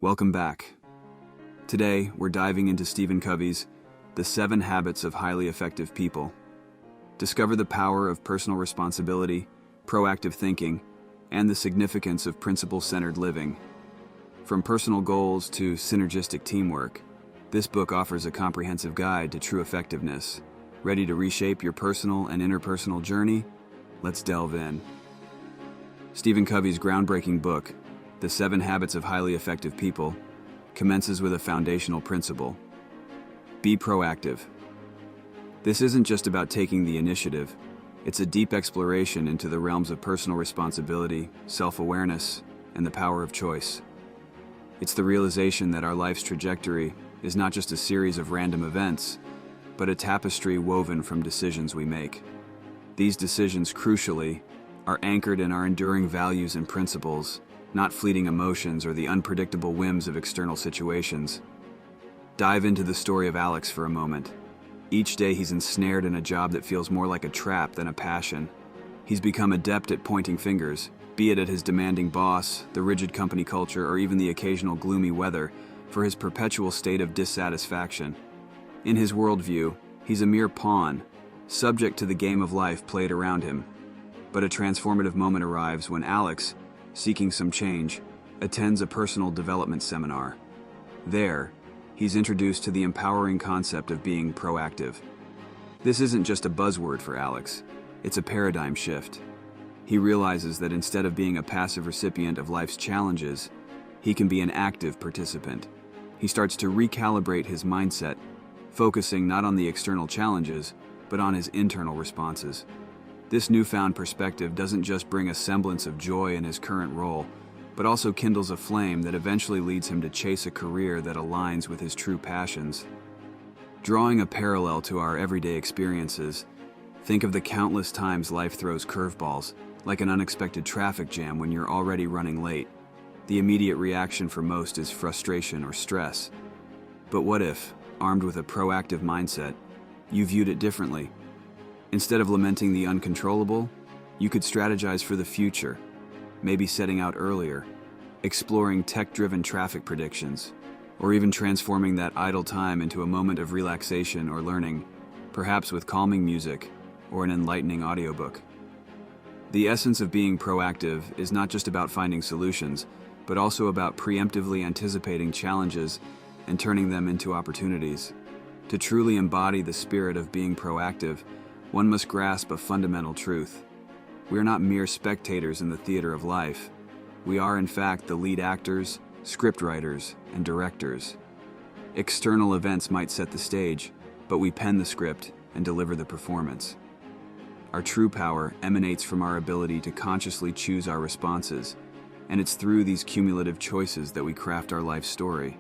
Welcome back. Today, we're diving into Stephen Covey's The 7 Habits of Highly Effective People. Discover the power of personal responsibility, proactive thinking, and the significance of principle-centered living. From personal goals to synergistic teamwork, this book offers a comprehensive guide to true effectiveness. Ready to reshape your personal and interpersonal journey? Let's delve in. Stephen Covey's groundbreaking book, The 7 Habits of Highly Effective People, commences with a foundational principle. Be proactive. This isn't just about taking the initiative. It's a deep exploration into the realms of personal responsibility, self-awareness, and the power of choice. It's the realization that our life's trajectory is not just a series of random events, but a tapestry woven from decisions we make. These decisions, crucially, are anchored in our enduring values and principles, not fleeting emotions or the unpredictable whims of external situations. Dive into the story of Alex for a moment. Each day he's ensnared in a job that feels more like a trap than a passion. He's become adept at pointing fingers, be it at his demanding boss, the rigid company culture, or even the occasional gloomy weather, for his perpetual state of dissatisfaction. In his worldview, he's a mere pawn, subject to the game of life played around him. But a transformative moment arrives when Alex, seeking some change, attends a personal development seminar. There, he's introduced to the empowering concept of being proactive. This isn't just a buzzword for Alex, it's a paradigm shift. He realizes that instead of being a passive recipient of life's challenges, he can be an active participant. He starts to recalibrate his mindset, focusing not on the external challenges, but on his internal responses. This newfound perspective doesn't just bring a semblance of joy in his current role, but also kindles a flame that eventually leads him to chase a career that aligns with his true passions. Drawing a parallel to our everyday experiences, think of the countless times life throws curveballs, like an unexpected traffic jam when you're already running late. The immediate reaction for most is frustration or stress. But what if, armed with a proactive mindset, you viewed it differently? Instead of lamenting the uncontrollable, you could strategize for the future, maybe setting out earlier, exploring tech-driven traffic predictions, or even transforming that idle time into a moment of relaxation or learning, perhaps with calming music or an enlightening audiobook. The essence of being proactive is not just about finding solutions, but also about preemptively anticipating challenges and turning them into opportunities. To truly embody the spirit of being proactive, one must grasp a fundamental truth. We are not mere spectators in the theater of life. We are, in fact, the lead actors, scriptwriters, and directors. External events might set the stage, but we pen the script and deliver the performance. Our true power emanates from our ability to consciously choose our responses, and it's through these cumulative choices that we craft our life story.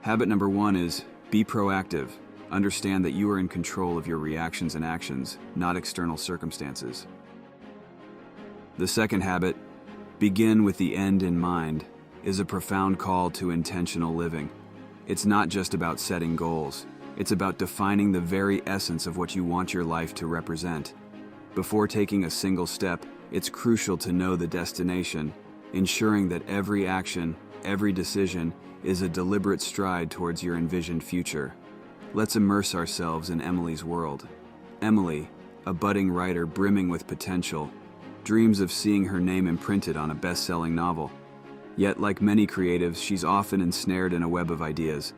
Habit number 1 is be proactive. Understand that you are in control of your reactions and actions, not external circumstances. The second habit, begin with the end in mind, is a profound call to intentional living. It's not just about setting goals. It's about defining the very essence of what you want your life to represent. Before taking a single step, it's crucial to know the destination, ensuring that every action, every decision, is a deliberate stride towards your envisioned future. Let's immerse ourselves in Emily's world. Emily, a budding writer brimming with potential, dreams of seeing her name imprinted on a best-selling novel. Yet, like many creatives, she's often ensnared in a web of ideas,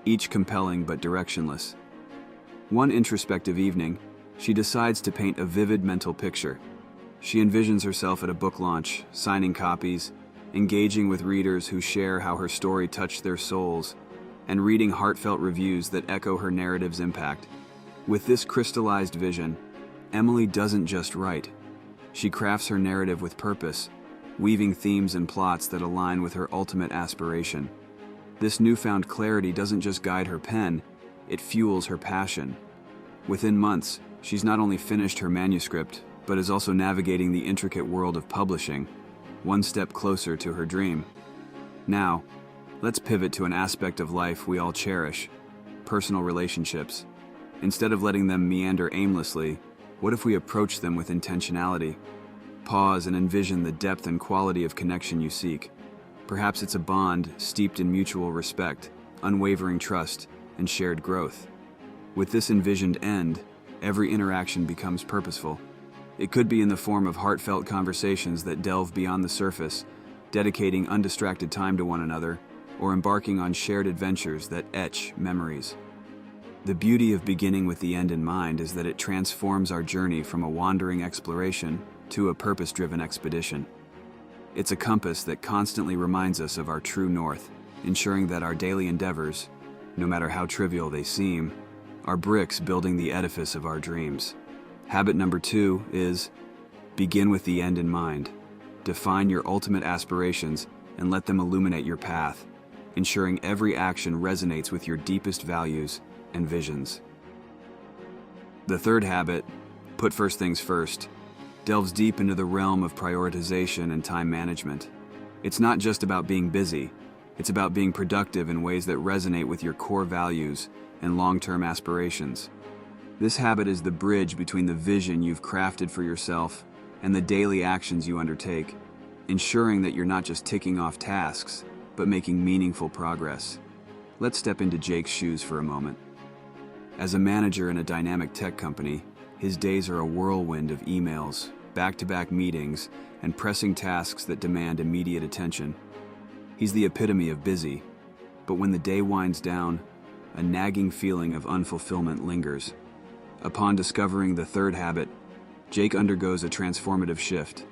each compelling but directionless. One introspective evening, she decides to paint a vivid mental picture. She envisions herself at a book launch, signing copies, engaging with readers who share how her story touched their souls, and reading heartfelt reviews that echo her narrative's impact. With this crystallized vision, Emily doesn't just write. She crafts her narrative with purpose, weaving themes and plots that align with her ultimate aspiration. This newfound clarity doesn't just guide her pen, it fuels her passion. Within months, she's not only finished her manuscript, but is also navigating the intricate world of publishing, one step closer to her dream. Now, let's pivot to an aspect of life we all cherish: personal relationships. Instead of letting them meander aimlessly, what if we approach them with intentionality? Pause and envision the depth and quality of connection you seek. Perhaps it's a bond steeped in mutual respect, unwavering trust, and shared growth. With this envisioned end, every interaction becomes purposeful. It could be in the form of heartfelt conversations that delve beyond the surface, dedicating undistracted time to one another, or embarking on shared adventures that etch memories. The beauty of beginning with the end in mind is that it transforms our journey from a wandering exploration to a purpose-driven expedition. It's a compass that constantly reminds us of our true north, ensuring that our daily endeavors, no matter how trivial they seem, are bricks building the edifice of our dreams. Habit number 2 is begin with the end in mind. Define your ultimate aspirations and let them illuminate your path, ensuring every action resonates with your deepest values and visions. The third habit, put first things first, delves deep into the realm of prioritization and time management. It's not just about being busy, it's about being productive in ways that resonate with your core values and long-term aspirations. This habit is the bridge between the vision you've crafted for yourself and the daily actions you undertake, ensuring that you're not just ticking off tasks, but making meaningful progress. Let's step into Jake's shoes for a moment. As a manager in a dynamic tech company, his days are a whirlwind of emails, back-to-back meetings, and pressing tasks that demand immediate attention. He's the epitome of busy, but when the day winds down, a nagging feeling of unfulfillment lingers. Upon discovering the third habit, Jake undergoes a transformative shift.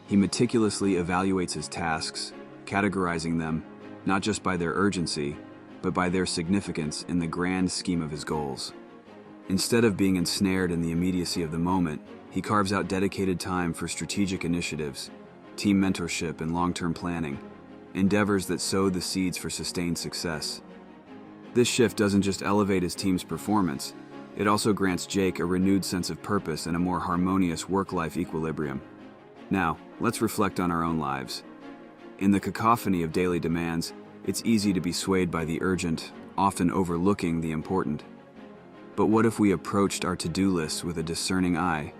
He meticulously evaluates his tasks, categorizing them not just by their urgency, but by their significance in the grand scheme of his goals. Instead of being ensnared in the immediacy of the moment, he carves out dedicated time for strategic initiatives, team mentorship, and long-term planning, endeavors that sow the seeds for sustained success. This shift doesn't just elevate his team's performance, it also grants Jake a renewed sense of purpose and a more harmonious work-life equilibrium. Now, let's reflect on our own lives. In the cacophony of daily demands, it's easy to be swayed by the urgent, often overlooking the important. But what if we approached our to-do lists with a discerning eye?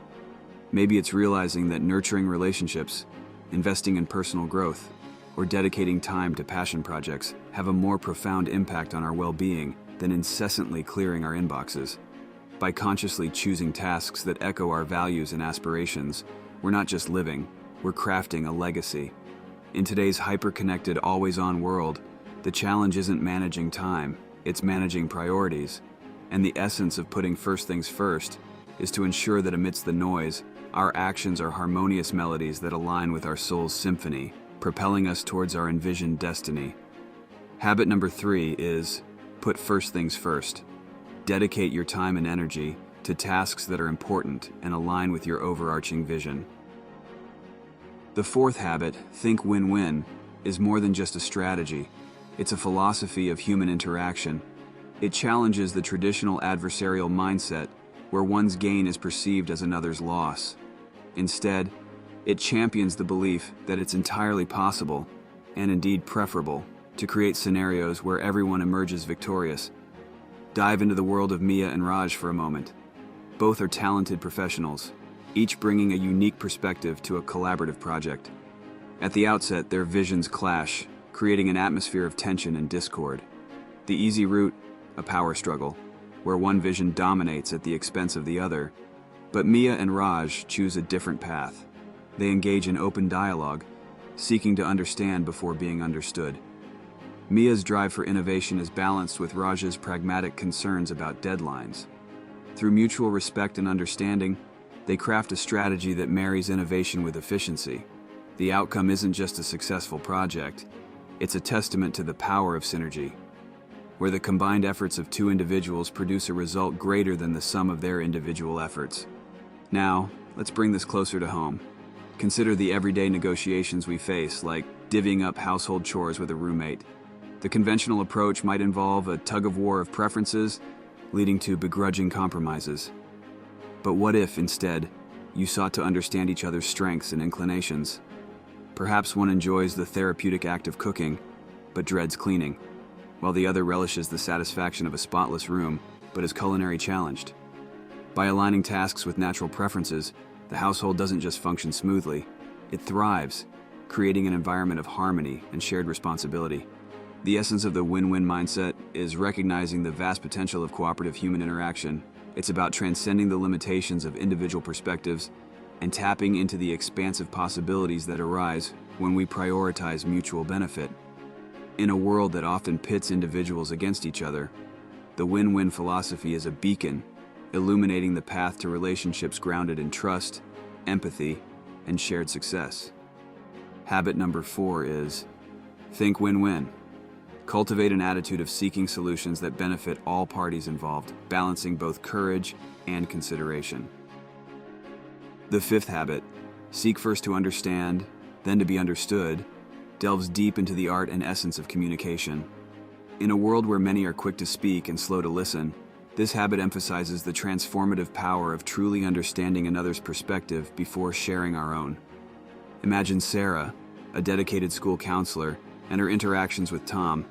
Maybe it's realizing that nurturing relationships, investing in personal growth, or dedicating time to passion projects have a more profound impact on our well-being than incessantly clearing our inboxes. By consciously choosing tasks that echo our values and aspirations, we're not just living, we're crafting a legacy. In today's hyper-connected, always-on world, the challenge isn't managing time, it's managing priorities. And the essence of putting first things first is to ensure that amidst the noise, our actions are harmonious melodies that align with our soul's symphony, propelling us towards our envisioned destiny. Habit number 3 is put first things first. Dedicate your time and energy to tasks that are important and align with your overarching vision. The fourth habit, think win-win, is more than just a strategy. It's a philosophy of human interaction. It challenges the traditional adversarial mindset where one's gain is perceived as another's loss. Instead, it champions the belief that it's entirely possible, and indeed preferable, to create scenarios where everyone emerges victorious. Dive into the world of Mia and Raj for a moment. Both are talented professionals, each bringing a unique perspective to a collaborative project. At the outset, their visions clash, creating an atmosphere of tension and discord. The easy route, a power struggle, where one vision dominates at the expense of the other. But Mia and Raj choose a different path. They engage in open dialogue, seeking to understand before being understood. Mia's drive for innovation is balanced with Raj's pragmatic concerns about deadlines. Through mutual respect and understanding, they craft a strategy that marries innovation with efficiency. The outcome isn't just a successful project, it's a testament to the power of synergy, where the combined efforts of two individuals produce a result greater than the sum of their individual efforts. Now, let's bring this closer to home. Consider the everyday negotiations we face, like divvying up household chores with a roommate. The conventional approach might involve a tug-of-war of preferences, leading to begrudging compromises. But what if, instead, you sought to understand each other's strengths and inclinations? Perhaps one enjoys the therapeutic act of cooking, but dreads cleaning, while the other relishes the satisfaction of a spotless room, but is culinary challenged. By aligning tasks with natural preferences, the household doesn't just function smoothly, it thrives, creating an environment of harmony and shared responsibility. The essence of the win-win mindset is recognizing the vast potential of cooperative human interaction. It's about transcending the limitations of individual perspectives and tapping into the expansive possibilities that arise when we prioritize mutual benefit. In a world that often pits individuals against each other, the win-win philosophy is a beacon, illuminating the path to relationships grounded in trust, empathy, and shared success. Habit number 4 is think win-win. Cultivate an attitude of seeking solutions that benefit all parties involved, balancing both courage and consideration. The 5th habit, seek first to understand, then to be understood, delves deep into the art and essence of communication. In a world where many are quick to speak and slow to listen, this habit emphasizes the transformative power of truly understanding another's perspective before sharing our own. Imagine Sarah, a dedicated school counselor, and her interactions with Tom,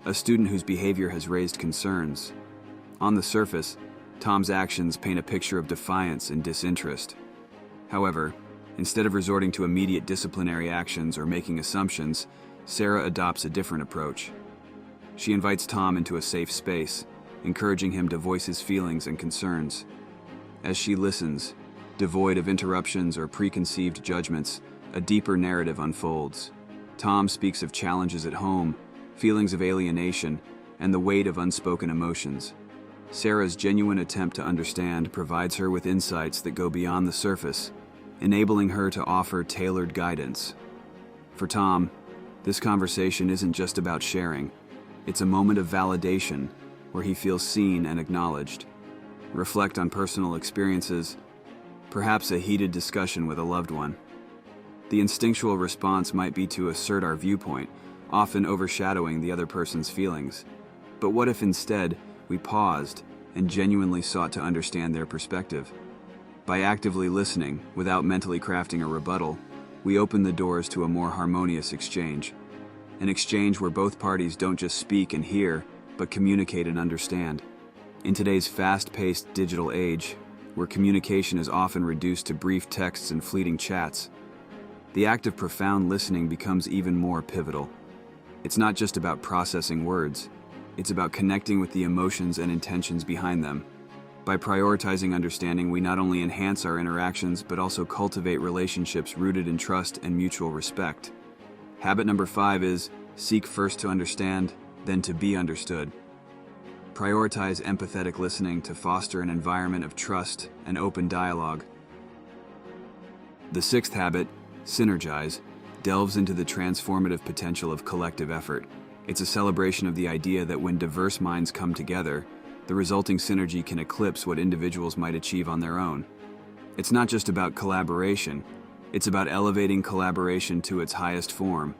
a student whose behavior has raised concerns. On the surface, Tom's actions paint a picture of defiance and disinterest. However, instead of resorting to immediate disciplinary actions or making assumptions, Sarah adopts a different approach. She invites Tom into a safe space, encouraging him to voice his feelings and concerns. As she listens, devoid of interruptions or preconceived judgments, a deeper narrative unfolds. Tom speaks of challenges at home, feelings of alienation, and the weight of unspoken emotions. Sarah's genuine attempt to understand provides her with insights that go beyond the surface, enabling her to offer tailored guidance. For Tom, this conversation isn't just about sharing. It's a moment of validation where he feels seen and acknowledged. Reflect on personal experiences, perhaps a heated discussion with a loved one. The instinctual response might be to assert our viewpoint, often overshadowing the other person's feelings. But what if instead we paused and genuinely sought to understand their perspective? By actively listening, without mentally crafting a rebuttal, we open the doors to a more harmonious exchange. An exchange where both parties don't just speak and hear, but communicate and understand. In today's fast-paced digital age, where communication is often reduced to brief texts and fleeting chats, the act of profound listening becomes even more pivotal. It's not just about processing words, it's about connecting with the emotions and intentions behind them. By prioritizing understanding, we not only enhance our interactions, but also cultivate relationships rooted in trust and mutual respect. Habit number 5 is seek first to understand, then to be understood. Prioritize empathetic listening to foster an environment of trust and open dialogue. The 6th habit, Synergize, delves into the transformative potential of collective effort. It's a celebration of the idea that when diverse minds come together, the resulting synergy can eclipse what individuals might achieve on their own. It's not just about collaboration, it's about elevating collaboration to its highest form,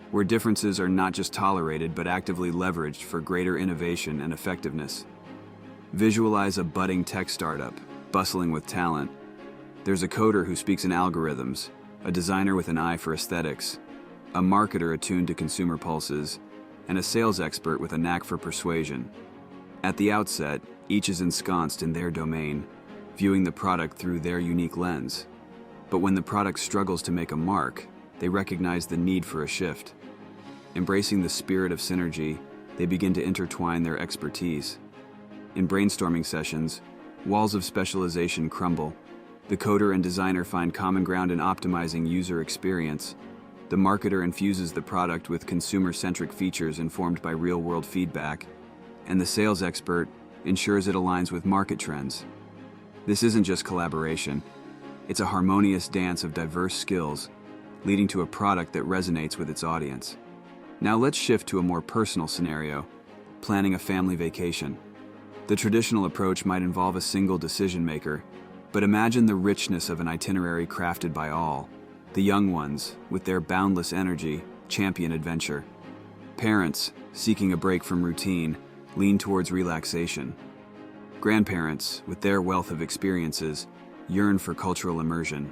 where differences are not just tolerated but actively leveraged for greater innovation and effectiveness. Visualize a budding tech startup, bustling with talent. There's a coder who speaks in algorithms, a designer with an eye for aesthetics, a marketer attuned to consumer pulses, and a sales expert with a knack for persuasion. At the outset, each is ensconced in their domain, viewing the product through their unique lens. But when the product struggles to make a mark, they recognize the need for a shift. Embracing the spirit of synergy, they begin to intertwine their expertise. In brainstorming sessions, walls of specialization crumble. The coder and designer find common ground in optimizing user experience. The marketer infuses the product with consumer-centric features informed by real-world feedback, and the sales expert ensures it aligns with market trends. This isn't just collaboration. It's a harmonious dance of diverse skills, leading to a product that resonates with its audience. Now let's shift to a more personal scenario, planning a family vacation. The traditional approach might involve a single decision maker, but imagine the richness of an itinerary crafted by all. The young ones, with their boundless energy, champion adventure. Parents, seeking a break from routine, lean towards relaxation. Grandparents, with their wealth of experiences, yearn for cultural immersion.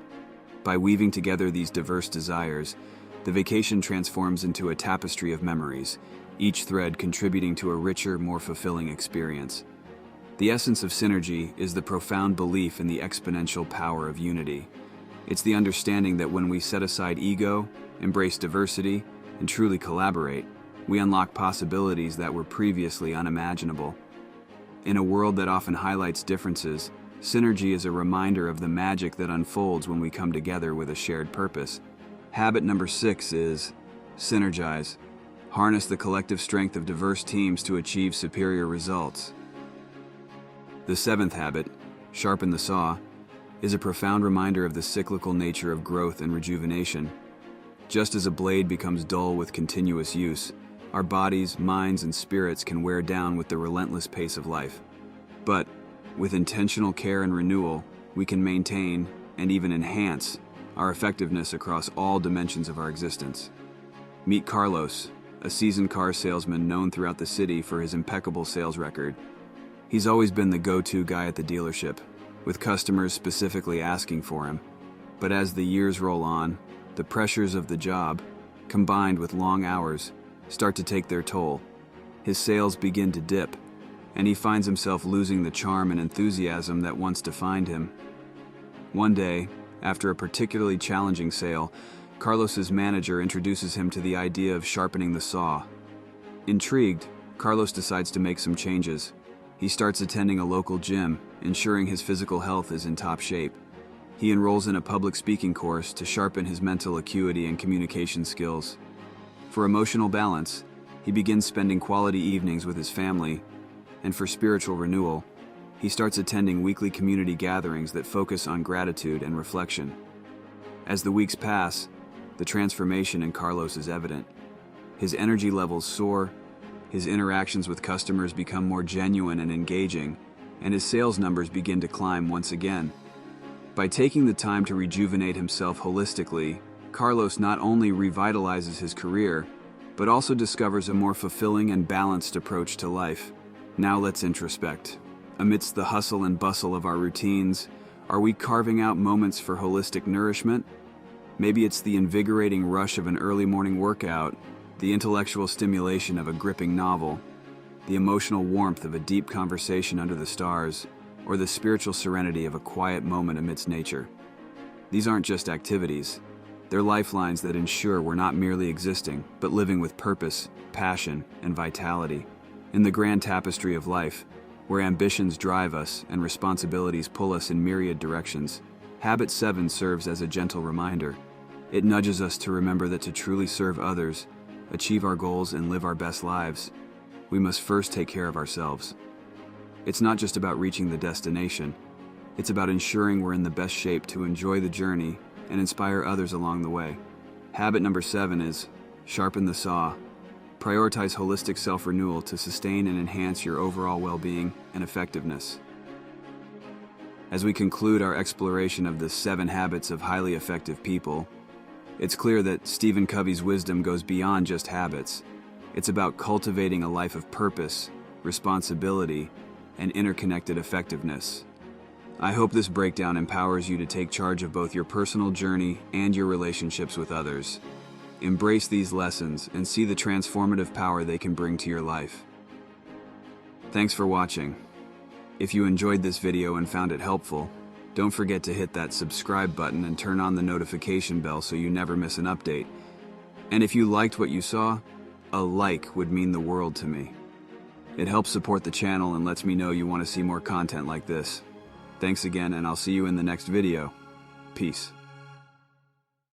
By weaving together these diverse desires, the vacation transforms into a tapestry of memories, each thread contributing to a richer, more fulfilling experience. The essence of synergy is the profound belief in the exponential power of unity. It's the understanding that when we set aside ego, embrace diversity, and truly collaborate, we unlock possibilities that were previously unimaginable. In a world that often highlights differences, synergy is a reminder of the magic that unfolds when we come together with a shared purpose. Habit number 6 is Synergize. Harness the collective strength of diverse teams to achieve superior results. The 7th habit, Sharpen the Saw, is a profound reminder of the cyclical nature of growth and rejuvenation. Just as a blade becomes dull with continuous use, our bodies, minds, and spirits can wear down with the relentless pace of life. But with intentional care and renewal, we can maintain and even enhance our effectiveness across all dimensions of our existence. Meet Carlos, a seasoned car salesman known throughout the city for his impeccable sales record. He's always been the go-to guy at the dealership, with customers specifically asking for him. But as the years roll on, the pressures of the job, combined with long hours, start to take their toll. His sales begin to dip, and he finds himself losing the charm and enthusiasm that once defined him. One day, after a particularly challenging sale, Carlos's manager introduces him to the idea of sharpening the saw. Intrigued, Carlos decides to make some changes. He starts attending a local gym, ensuring his physical health is in top shape. He enrolls in a public speaking course to sharpen his mental acuity and communication skills. For emotional balance, he begins spending quality evenings with his family, and for spiritual renewal, he starts attending weekly community gatherings that focus on gratitude and reflection. As the weeks pass, the transformation in Carlos is evident. His energy levels soar, his interactions with customers become more genuine and engaging, and his sales numbers begin to climb once again. By taking the time to rejuvenate himself holistically, Carlos not only revitalizes his career, but also discovers a more fulfilling and balanced approach to life. Now let's introspect. Amidst the hustle and bustle of our routines, are we carving out moments for holistic nourishment? Maybe it's the invigorating rush of an early morning workout, the intellectual stimulation of a gripping novel, the emotional warmth of a deep conversation under the stars, or the spiritual serenity of a quiet moment amidst nature. These aren't just activities. They're lifelines that ensure we're not merely existing, but living with purpose, passion, and vitality. In the grand tapestry of life, where ambitions drive us and responsibilities pull us in myriad directions, Habit 7 serves as a gentle reminder. It nudges us to remember that to truly serve others, achieve our goals, and live our best lives, we must first take care of ourselves. It's not just about reaching the destination. It's about ensuring we're in the best shape to enjoy the journey and inspire others along the way. Habit number 7 is Sharpen the Saw. Prioritize holistic self-renewal to sustain and enhance your overall well-being and effectiveness. As we conclude our exploration of the 7 habits of highly effective people, it's clear that Stephen Covey's wisdom goes beyond just habits. It's about cultivating a life of purpose, responsibility, and interconnected effectiveness. I hope this breakdown empowers you to take charge of both your personal journey and your relationships with others. Embrace these lessons and see the transformative power they can bring to your life. Thanks for watching. If you enjoyed this video and found it helpful, don't forget to hit that subscribe button and turn on the notification bell so you never miss an update. And if you liked what you saw, a like would mean the world to me. It helps support the channel and lets me know you want to see more content like this. Thanks again, and I'll see you in the next video. Peace.